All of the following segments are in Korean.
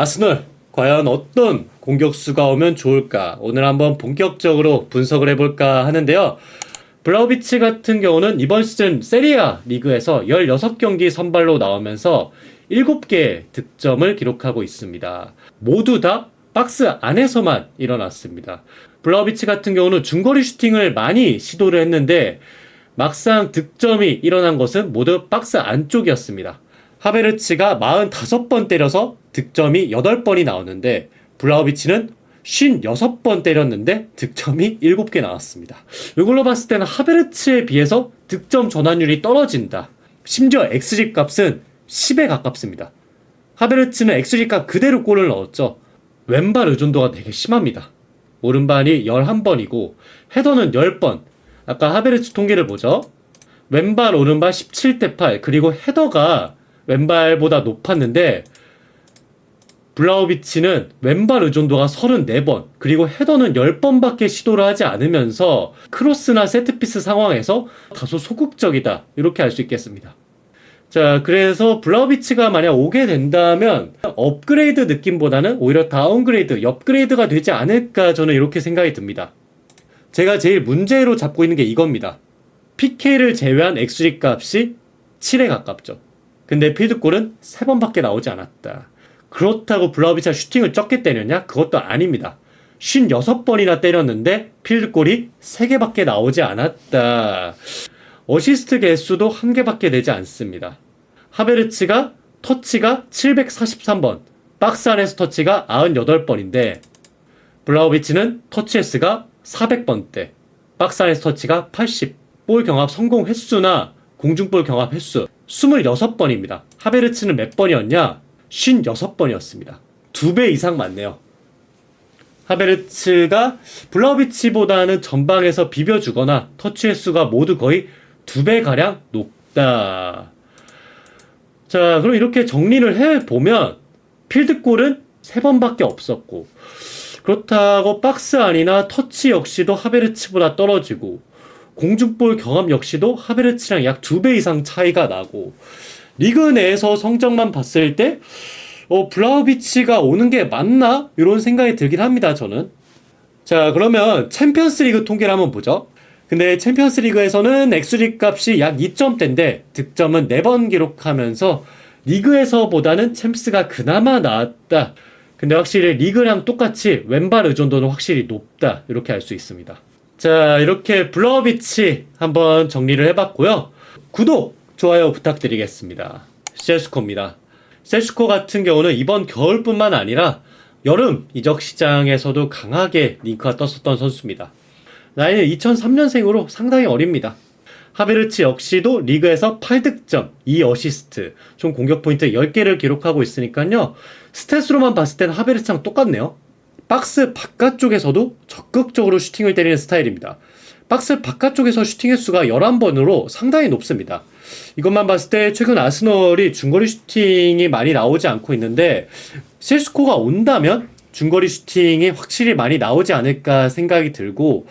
아스널, 과연 어떤 공격수가 오면 좋을까? 오늘 한번 본격적으로 분석을 해볼까 하는데요. 블라우비치 같은 경우는 이번 시즌 세리아 리그에서 16경기 선발로 나오면서 7개의 득점을 기록하고 있습니다. 모두 다 박스 안에서만 일어났습니다. 블라우비치 같은 경우는 중거리 슈팅을 많이 시도를 했는데 막상 득점이 일어난 것은 모두 박스 안쪽이었습니다. 하베르츠가 45번 때려서 득점이 8번이 나오는데 블라우비치는 56번 때렸는데 득점이 7개 나왔습니다. 이걸로 봤을 때는 하베르츠에 비해서 득점 전환율이 떨어진다. 심지어 XG 값은 10에 가깝습니다. 하베르츠는 XG 값 그대로 골을 넣었죠. 왼발 의존도가 되게 심합니다. 오른발이 11번이고 헤더는 10번. 아까 하베르츠 통계를 보죠. 왼발 오른발 17대 8 그리고 헤더가 왼발보다 높았는데 블라우비치는 왼발 의존도가 34번 그리고 헤더는 10번밖에 시도를 하지 않으면서 크로스나 세트피스 상황에서 다소 소극적이다 이렇게 알 수 있겠습니다. 자, 그래서 블라우비치가 만약 오게 된다면 업그레이드 느낌보다는 오히려 다운그레이드, 업그레이드가 되지 않을까 저는 이렇게 생각이 듭니다. 제가 제일 문제로 잡고 있는 게 이겁니다. PK를 제외한 XG 값이 7에 가깝죠. 근데 필드골은 3번밖에 나오지 않았다. 그렇다고 블라우비치가 슈팅을 적게 때렸냐? 그것도 아닙니다. 56번이나 때렸는데 필드골이 3개밖에 나오지 않았다. 어시스트 개수도 1개밖에 되지 않습니다. 하베르츠가 터치가 743번, 박스 안에서 터치가 98번인데 블라우비치는 터치 횟수가 400번대, 박스 안에서 터치가 80, 볼 경합 성공 횟수나 공중볼 경합 횟수 26번입니다. 하베르츠는 몇 번이었냐? 56번이었습니다. 2배 이상 많네요. 하베르츠가 블라우비치보다는 전방에서 비벼주거나 터치 횟수가 모두 거의 2배가량 높다. 자, 그럼 이렇게 정리를 해보면 필드골은 3번밖에 없었고 그렇다고 박스 안이나 터치 역시도 하베르츠보다 떨어지고 공중볼 경험 역시도 하베르츠랑 약 2배 이상 차이가 나고 리그 내에서 성적만 봤을 때 블라우비치가 오는 게 맞나? 이런 생각이 들긴 합니다, 저는. 자, 그러면 챔피언스 리그 통계를 한번 보죠. 근데 챔피언스 리그에서는 XG 값이 약 2점대인데 득점은 4번 기록하면서 리그에서보다는 챔스가 그나마 나았다. 근데 확실히 리그랑 똑같이 왼발 의존도는 확실히 높다. 이렇게 알 수 있습니다. 자, 이렇게 블라우비치 한번 정리를 해봤고요. 구독, 좋아요 부탁드리겠습니다. 세스코입니다. 세스코 같은 경우는 이번 겨울뿐만 아니라 여름 이적 시장에서도 강하게 링크가 떴었던 선수입니다. 나이는 2003년생으로 상당히 어립니다. 하베르츠 역시도 리그에서 8득점, 2어시스트, 총 공격 포인트 10개를 기록하고 있으니까요. 스탯으로만 봤을 때는 하베르츠랑 똑같네요. 박스 바깥쪽에서도 적극적으로 슈팅을 때리는 스타일입니다. 박스 바깥쪽에서 슈팅 횟수가 11번으로 상당히 높습니다. 이것만 봤을 때 최근 아스널이 중거리 슈팅이 많이 나오지 않고 있는데 세스코가 온다면 중거리 슈팅이 확실히 많이 나오지 않을까 생각이 들고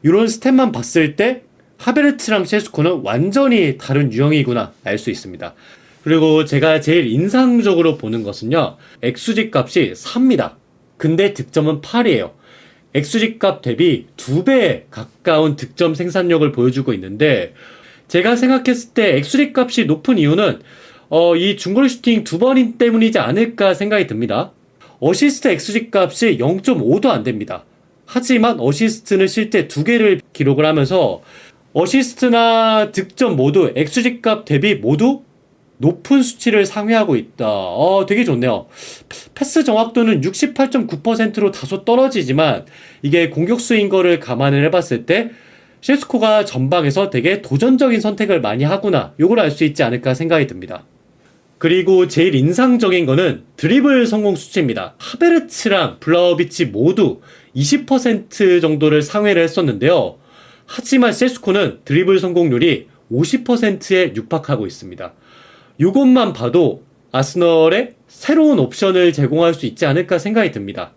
이런 스탯만 봤을 때 하베르츠랑 세스코는 완전히 다른 유형이구나 알 수 있습니다. 그리고 제가 제일 인상적으로 보는 것은요. XG 값이 4입니다. 근데 득점은 8이에요. XG 값 대비 2배 가까운 득점 생산력을 보여주고 있는데 제가 생각했을 때 XG 값이 높은 이유는 이 중거리 슈팅 2번인 때문이지 않을까 생각이 듭니다. 어시스트 XG 값이 0.5도 안 됩니다. 하지만 어시스트는 실제 2개를 기록을 하면서 어시스트나 득점 모두 XG 값 대비 모두 높은 수치를 상회하고 있다. 되게 좋네요. 패스 정확도는 68.9%로 다소 떨어지지만 이게 공격수인 거를 감안을 해봤을 때 세스코가 전방에서 되게 도전적인 선택을 많이 하구나. 요걸 알 수 있지 않을까 생각이 듭니다. 그리고 제일 인상적인 거는 드리블 성공 수치입니다. 하베르츠랑 블라우비치 모두 20% 정도를 상회를 했었는데요. 하지만 세스코는 드리블 성공률이 50%에 육박하고 있습니다. 이것만 봐도 아스널의 새로운 옵션을 제공할 수 있지 않을까 생각이 듭니다.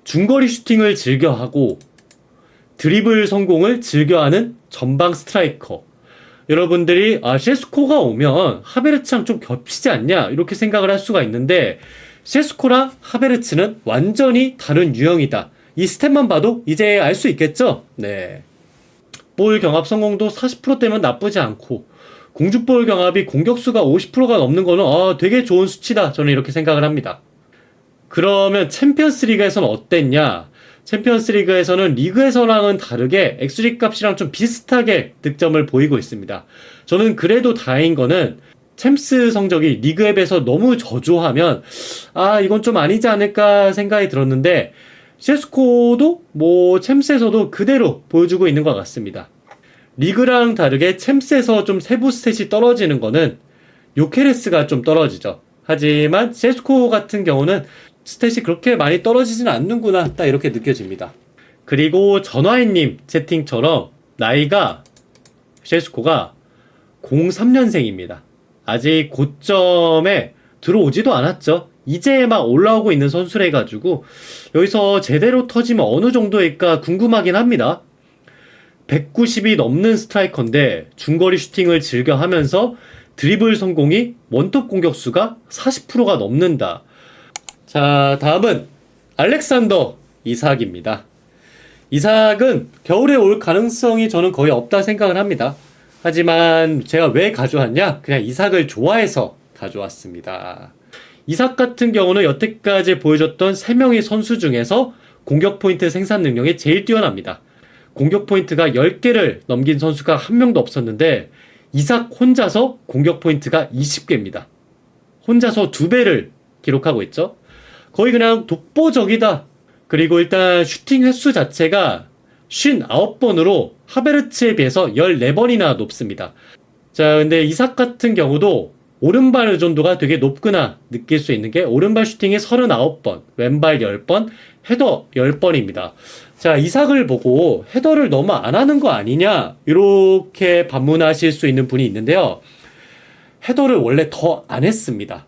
중거리 슈팅을 즐겨하고 드리블 성공을 즐겨하는 전방 스트라이커. 여러분들이 세스코가 오면 하베르츠랑 좀 겹치지 않냐 이렇게 생각을 할 수가 있는데 셰스코랑 하베르츠는 완전히 다른 유형이다. 이 스탯만 봐도 이제 알 수 있겠죠? 네. 볼 경합 성공도 40%대면 나쁘지 않고 공중볼 경합이 공격수가 50%가 넘는 거는 되게 좋은 수치다. 저는 이렇게 생각을 합니다. 그러면 챔피언스 리그에서는 어땠냐? 챔피언스 리그에서는 리그에서랑은 다르게 엑스G 값이랑 좀 비슷하게 득점을 보이고 있습니다. 저는 그래도 다행인 거는 챔스 성적이 리그 앱에서 너무 저조하면 이건 좀 아니지 않을까 생각이 들었는데 셰스코도 챔스에서도 그대로 보여주고 있는 것 같습니다. 리그랑 다르게 챔스에서 좀 세부 스탯이 떨어지는 거는 요케레스가 좀 떨어지죠. 하지만 셰스코 같은 경우는 스탯이 그렇게 많이 떨어지지는 않는구나 딱 이렇게 느껴집니다. 그리고 전화인님 채팅처럼 나이가 셰스코가 03년생입니다. 아직 고점에 들어오지도 않았죠. 이제 막 올라오고 있는 선수라 해가지고 여기서 제대로 터지면 어느 정도일까 궁금하긴 합니다. 190이 넘는 스트라이커인데 중거리 슈팅을 즐겨 하면서 드리블 성공이 원톱 공격수가 40%가 넘는다. 자, 다음은 알렉산더 이삭입니다. 이삭은 겨울에 올 가능성이 저는 거의 없다 생각을 합니다. 하지만 제가 왜 가져왔냐? 그냥 이삭을 좋아해서 가져왔습니다. 이삭 같은 경우는 여태까지 보여줬던 3명의 선수 중에서 공격 포인트 생산 능력이 제일 뛰어납니다. 공격 포인트가 10개를 넘긴 선수가 한 명도 없었는데 이삭 혼자서 공격 포인트가 20개입니다. 혼자서 2배를 기록하고 있죠. 거의 그냥 독보적이다. 그리고 일단 슈팅 횟수 자체가 59번으로 하베르츠에 비해서 14번이나 높습니다. 자, 근데 이삭 같은 경우도 오른발 의존도가 되게 높구나 느낄 수 있는 게 오른발 슈팅이 39번, 왼발 10번, 헤더 10번입니다. 자, 이삭을 보고 헤더를 너무 안 하는 거 아니냐 이렇게 반문하실 수 있는 분이 있는데요. 헤더를 원래 더 안 했습니다.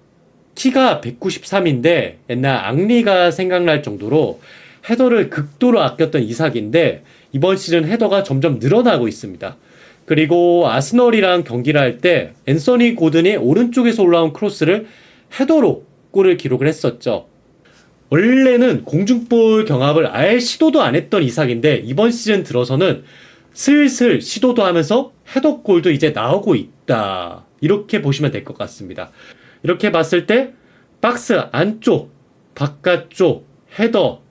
키가 193인데 옛날 앙리가 생각날 정도로 헤더를 극도로 아꼈던 이삭인데 이번 시즌 헤더가 점점 늘어나고 있습니다. 그리고 아스널이랑 경기를 할 때 앤서니 고든이 오른쪽에서 올라온 크로스를 헤더로 골을 기록을 했었죠. 원래는 공중볼 경합을 아예 시도도 안 했던 이삭인데 이번 시즌 들어서는 슬슬 시도도 하면서 헤더골도 이제 나오고 있다. 이렇게 보시면 될 것 같습니다. 이렇게 봤을 때 박스 안쪽, 바깥쪽, 헤더,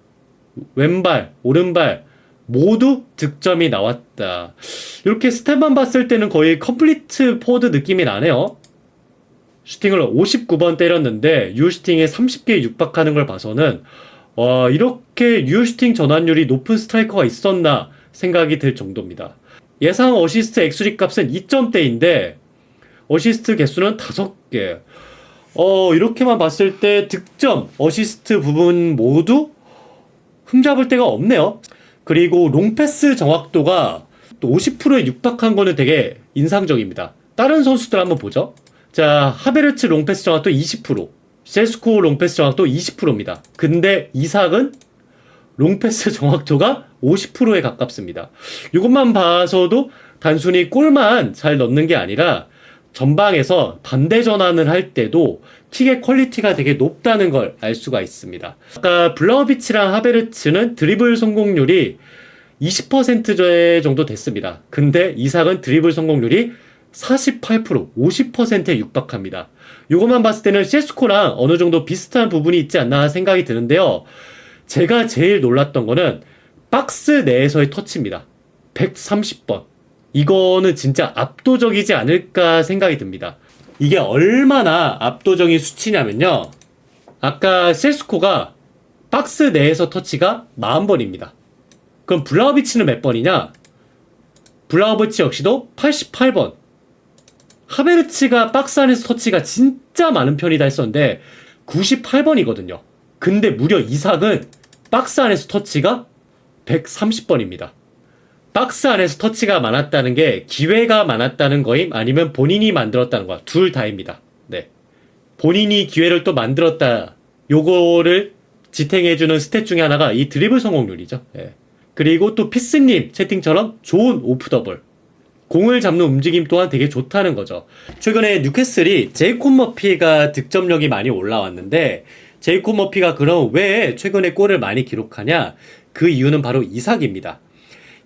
왼발, 오른발 모두 득점이 나왔다. 이렇게 스탯만 봤을 때는 거의 컴플리트 포워드 느낌이 나네요. 슈팅을 59번 때렸는데 유효슈팅에 30개 육박하는 걸 봐서는 이렇게 유효슈팅 전환율이 높은 스트라이커가 있었나 생각이 들 정도입니다. 예상 어시스트 엑스G 값은 2점대인데 어시스트 개수는 5개. 이렇게만 봤을 때 득점, 어시스트 부분 모두 흠잡을 데가 없네요. 그리고 롱패스 정확도가 또 50%에 육박한 거는 되게 인상적입니다. 다른 선수들 한번 보죠. 자, 하베르츠 롱패스 정확도 20%, 셰스코 롱패스 정확도 20%입니다. 근데 이삭은 롱패스 정확도가 50%에 가깝습니다. 이것만 봐서도 단순히 골만 잘 넣는 게 아니라 전방에서 반대 전환을 할 때도 킥의 퀄리티가 되게 높다는 걸 알 수가 있습니다. 아까 블라우비치랑 하베르츠는 드리블 성공률이 20% 정도 됐습니다. 근데 이삭은 드리블 성공률이 48%, 50%에 육박합니다. 이것만 봤을 때는 셰스코랑 어느 정도 비슷한 부분이 있지 않나 생각이 드는데요. 제가 제일 놀랐던 거는 박스 내에서의 터치입니다. 130번. 이거는 진짜 압도적이지 않을까 생각이 듭니다. 이게 얼마나 압도적인 수치냐면요. 아까 셰스코가 박스 내에서 터치가 40번입니다. 그럼 블라우비치는 몇 번이냐? 블라우비치 역시도 88번. 하베르츠가 박스 안에서 터치가 진짜 많은 편이다 했었는데 98번이거든요. 근데 무려 이삭은 박스 안에서 터치가 130번입니다. 박스 안에서 터치가 많았다는 게 기회가 많았다는 거임 아니면 본인이 만들었다는 거야. 둘 다입니다. 네. 본인이 기회를 또 만들었다. 요거를 지탱해주는 스탯 중에 하나가 이 드리블 성공률이죠. 네. 그리고 또 피스님 채팅처럼 좋은 오프더볼. 공을 잡는 움직임 또한 되게 좋다는 거죠. 최근에 뉴캐슬이 제이콥 머피가 득점력이 많이 올라왔는데 제이콥 머피가 그럼 왜 최근에 골을 많이 기록하냐? 그 이유는 바로 이삭입니다.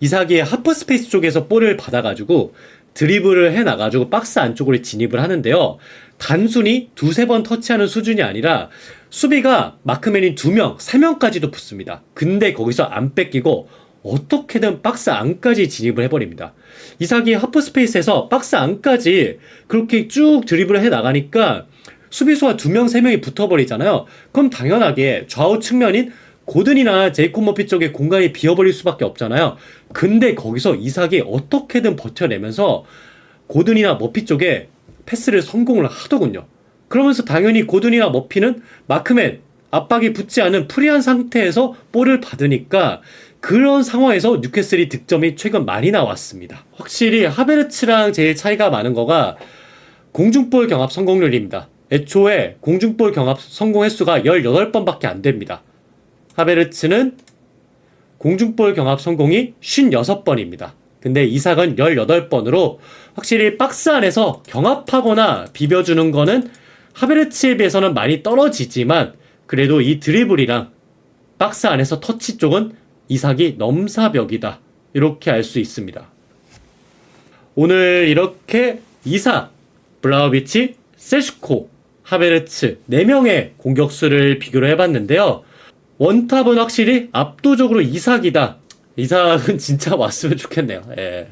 이삭이 하프스페이스 쪽에서 볼을 받아가지고 드리블을 해나가지고 박스 안쪽으로 진입을 하는데요. 단순히 두세 번 터치하는 수준이 아니라 수비가 마크맨이 2명, 3명까지도 붙습니다. 근데 거기서 안 뺏기고 어떻게든 박스 안까지 진입을 해버립니다. 이삭이 하프스페이스에서 박스 안까지 그렇게 쭉 드리블을 해나가니까 수비수가 2명, 3명이 붙어버리잖아요. 그럼 당연하게 좌우 측면인 고든이나 제이콥 머피 쪽에 공간이 비어버릴 수밖에 없잖아요. 근데 거기서 이삭이 어떻게든 버텨내면서 고든이나 머피 쪽에 패스를 성공을 하더군요. 그러면서 당연히 고든이나 머피는 마크맨 압박이 붙지 않은 프리한 상태에서 볼을 받으니까 그런 상황에서 뉴캐슬이 득점이 최근 많이 나왔습니다. 확실히 하베르츠랑 제일 차이가 많은 거가 공중볼 경합 성공률입니다. 애초에 공중볼 경합 성공 횟수가 18번밖에 안 됩니다. 하베르츠는 공중볼 경합 성공이 56번입니다. 근데 이삭은 18번으로 확실히 박스 안에서 경합하거나 비벼주는 거는 하베르츠에 비해서는 많이 떨어지지만 그래도 이 드리블이랑 박스 안에서 터치 쪽은 이삭이 넘사벽이다. 이렇게 알 수 있습니다. 오늘 이렇게 이삭, 블라우비치, 세슈코, 하베르츠 4명의 공격수를 비교를 해봤는데요. 원탑은 확실히 압도적으로 이삭이다. 이삭은 진짜 왔으면 좋겠네요. 예.